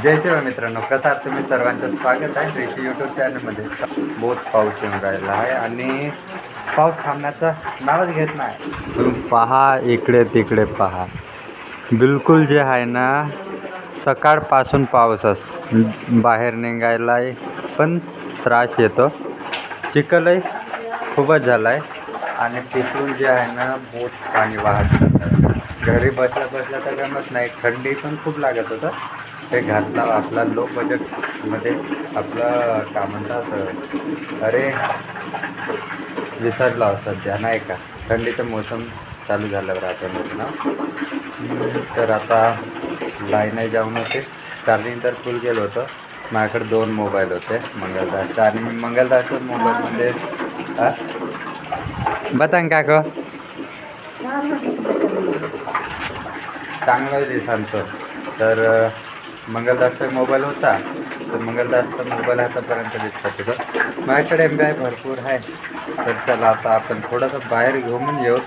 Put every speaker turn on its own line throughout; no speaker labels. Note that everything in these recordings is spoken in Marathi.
जय शिव मित्रांनो, कसा आहात तुम्ही? सर्वांचं स्वागत आहे ऋषी यूट्यूब चॅनलमध्ये. बहुत पाऊस येऊन राहिला आहे आणि पाऊस थांबण्याचं नावच घेत नाही. तुम्ही पहा, इकडे तिकडे पहा, बिलकुल जे आहे ना सकाळपासून पाऊसच. बाहेर निघायलाही पण त्रास येतो. चिखलही खूपच झाला आहे आणि तिथून जे आहे ना बहुत पाणी वाहत जातं. घरी बसल्या बसल्या तर गमत नाही, थंडी पण खूप लागत होतं. ते घातला आपला लो बजेटमध्ये आपलं का म्हणतात, अरे विसरला सध्या नाही का, थंडीचं मोसम चालू झाल्यावर राहतं ना. तर आता लाईनही जाऊन होते, चार्जिंग तर फुल गेलं होतं. माझ्याकडे 2 मोबाईल होते, मंगलदासचा आणि मी मंगलदासच्या मोबाईलमध्ये बतांग का ग चांगलं दिसांचं. तर मंगलदासचा मोबाईल होता, तर मंगलदासचा मोबाईल आतापर्यंत दिसतात तिथं. माझ्याकडे MBI भरपूर आहे. तर चला आता आपण थोडंसं बाहेर घेऊन येऊ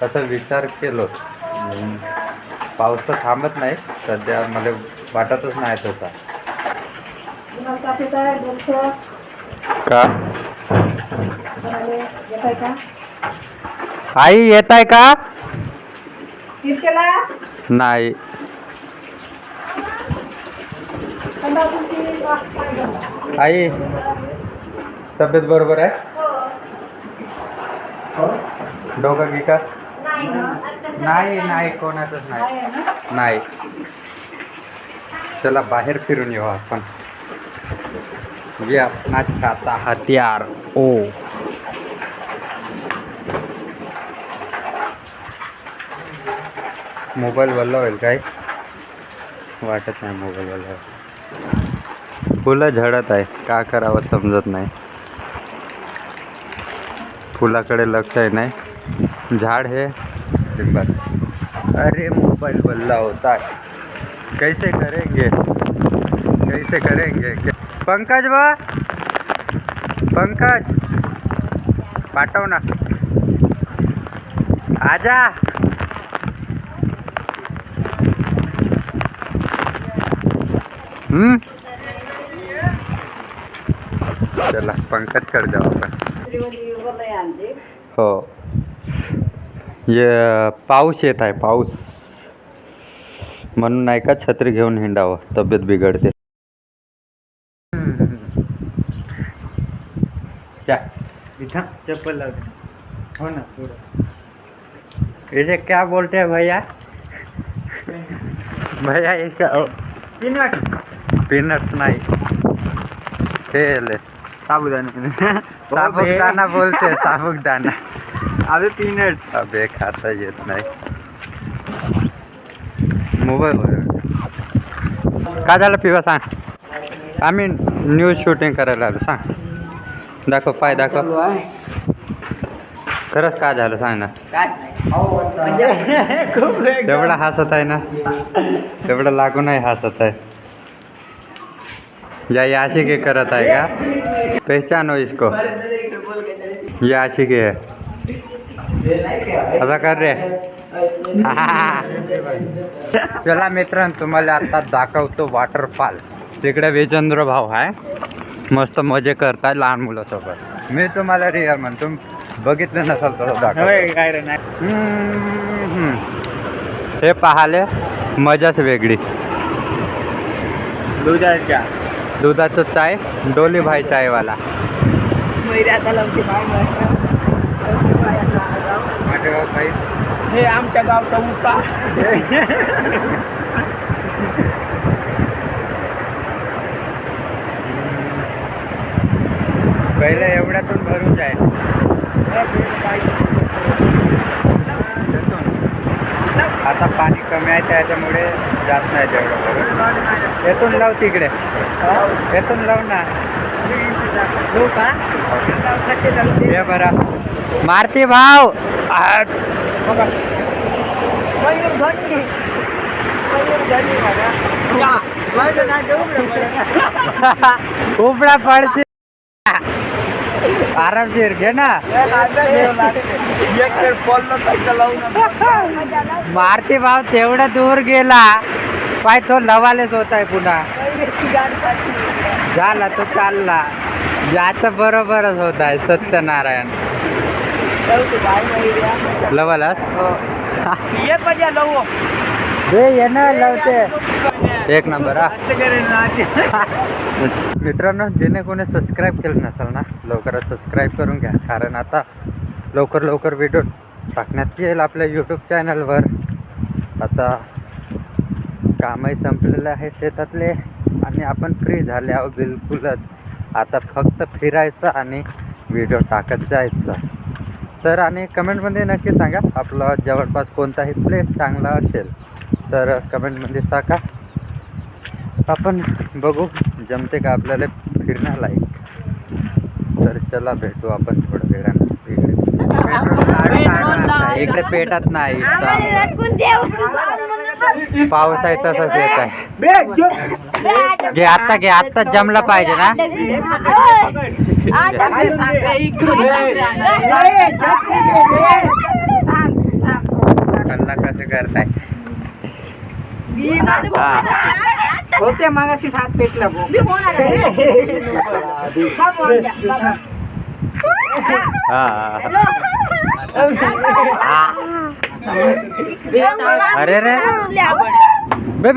असं विचार केलो. पाऊस तर थांबत नाही सध्या, मला वाटतच नाही तसा का. आई येत आहे का? नाही. आई तब्येत बरोबर आहे? डोकं की का? नाही नाही, कोणाचंच नाही. चला बाहेर फिरून येऊ आपण. ये अपना छाता हथियार. ओ मोबाईल वल्ला होईल काय? वाटत नाही मोबाईल वल्ला. फुलं झडत आहे, का करावं समजत नाही. फुलाकडे लक्षही नाही, झाड हे बस. अरे मोबाईल वल्ला होता है, कैसे करेंगे. पंकज पंकज पाठव ना, आजा. चला पंकज कर जाऊ आपण. हो, ये पाऊस येत आहे, पाऊस म्हणून नाही का छत्री घेऊन हिंडावं, तब्येत बिघडते. चप्पल हो ना पूरा. इसे क्या बोलते हैं भैया? इसका पीनट्स नहीं, साबुदाना बोलते हैं, साबुदाना. अबे पीनट्स, अबे खाता येत नाही. मोबाईल का झालं पिवा सांग. आम्ही न्यूज शूटिंग करायला आलो. सांग, दाखव पाय दाखव. खरंच काय झालं सांग ना. तेवढा हसत आहे ना, तेवढं लागूनही हसत आहे. या आशिकी करत आहे का? पहचानो इसको, ये आशिकी है. असं कर रे. चला मित्रांनो, तुम्हाला आता दाखवतो वॉटरफॉल. तिकडे विजेंद्र भाऊ आहे, मस्त मजे करताय लहान मुलासोबत. मी तुम्हाला रिअल म्हणतो, बघितलं नसाल तसं दाखव. हे पाहाले मजाच वेगळी. दुधाचं चाय, डोली भाई चायवाला. हे आमच्या गावचा उसा. पहिले एवढ्यातून भरून जाईल. आता पाणी कमी आहे त्याच्यामुळे जात नाही तेवढं भरून. येथून लाव तिकडे, येथून लाव ना. हे बरा मारती भाव. उपडा पडते. आरामशीर घे ना. मारती भाव तेवढा दूर गेला, पाय तो लवालेच होत आहे पुन्हा. झाला तो चालला याचं बरोबरच होत आहे सत्यनारायण लवलास ये ना लवते एक नंबर मित्रांनो ज्याने कोणी सबस्क्राईब केलं नसेल ना लवकरच सबस्क्राईब करून घ्या कारण आता लवकर व्हिडिओ टाकण्यात येईल आपल्या यूट्यूब चॅनलवर. आता कामही संपलेलं आहे शेतातले आणि आपण फ्री झाले आहो बिलकुलच. आता फक्त फिरायचं आणि व्हिडिओ टाकत जायचं. तर आणि कमेंटमध्ये नक्की सांगा आपला जवळपास कोणताही प्लेस चांगला असेल तर कमेंटमध्ये टाका. आपण बघू जमते का आपल्याला फिरण्यालायक. तर चला भेटू आपण थोड्या वेळानं इकडे पेटात नाही पाऊस आहे तसंच येत आहे. घे आत्ता जमला पाहिजे ना. कसं करताय
होते मागाशी सात पेटला
अरे रे बे